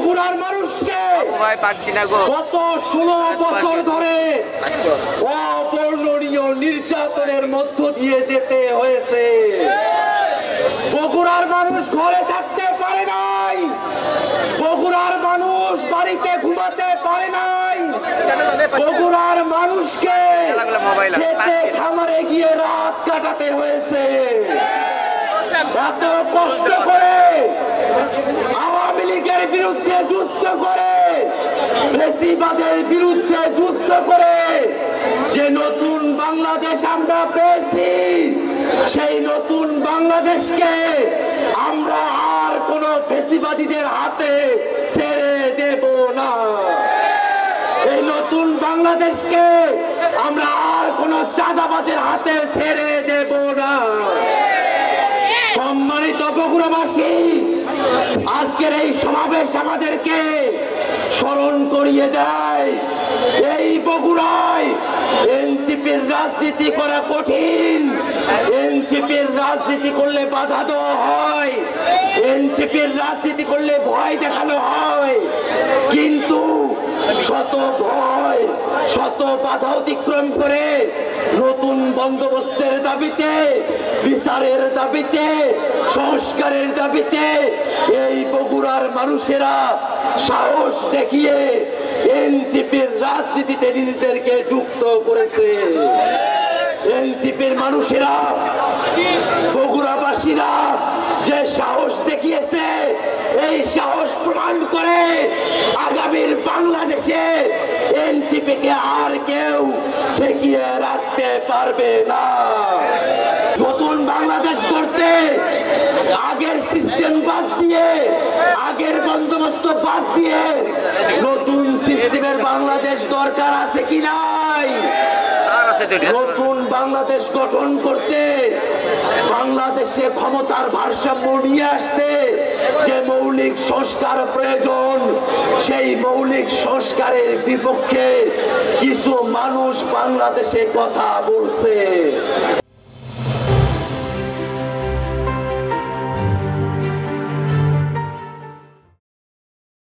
বগুড়ার মানুষকে গত 16 বছর ধরে অবর্ণনীয় নির্যাতনের মধ্য দিয়ে যেতে হয়েছে। বগুড়ার মানুষ ঘরে থাকতে পারে নাই, বগুড়ার মানুষ বাড়িতে ঘুমাতে পারে নাই, বগুড়ার মানুষকে খেতে খামারে গিয়ে রাত কাটাতে হয়েছে। এত কষ্ট করে আওয়ামী লীগের বিরুদ্ধে যুদ্ধ করে, ফ্যাসিবাদের বিরুদ্ধে যুদ্ধ করে যে নতুন বাংলাদেশ আমরা পেয়েছি, সেই নতুন বাংলাদেশকে আমরা আর কোন ফ্যাসিবাদীদের হাতে ছেড়ে দেব না। এই নতুন বাংলাদেশকে আমরা আর কোন চাঁদাবাজের হাতে ছেড়ে দেব না। সম্মানিত বগুড়াবাসী, আজকের এই সমাবেশ আমাদেরকে স্মরণ করিয়ে দেয় এই বগুড়ায় এনসিপির রাজনীতি করা কঠিন। এনসিপির রাজনীতি করলে বাধা দেওয়া হয়, এনসিপির রাজনীতি করলে ভয় দেখানো হয়, কিন্তু শত ভয় শত বাধা অতিক্রম করে নতুন বন্দোবস্তের দাবিতে, বিচারের দাবিতে, সংস্কারের দাবিতে এই বগুড়ার মানুষেরা সাহস দেখিয়ে এনসিপির রাজনীতিতে নিজেদেরকে যুক্ত করেছে। এনসিপির মানুষেরা, বগুড়াবাসীরা যে সাহস দেখিয়েছে, এই সাহস প্রমাণ করে আগামীর বাংলাদেশে এনসিপিকে আর কেউ ঠেকিয়ে রাখতে পারবে না। নতুন বাংলাদেশ করতে আগের সিস্টেম বাদ দিয়ে, আগের বন্দোবস্ত বাদ দিয়ে নতুন সিস্টেমের বাংলাদেশ দরকার আছে কি নাই? নতুন বাংলাদেশ গঠন করতে, বাংলাদেশে ক্ষমতার ভারসাম্য নিয়ে আসতে যে মৌলিক সংস্কার প্রয়োজন, সেই মৌলিক সংস্কারের বিপক্ষে কিছু মানুষ বাংলাদেশে কথা বলছে।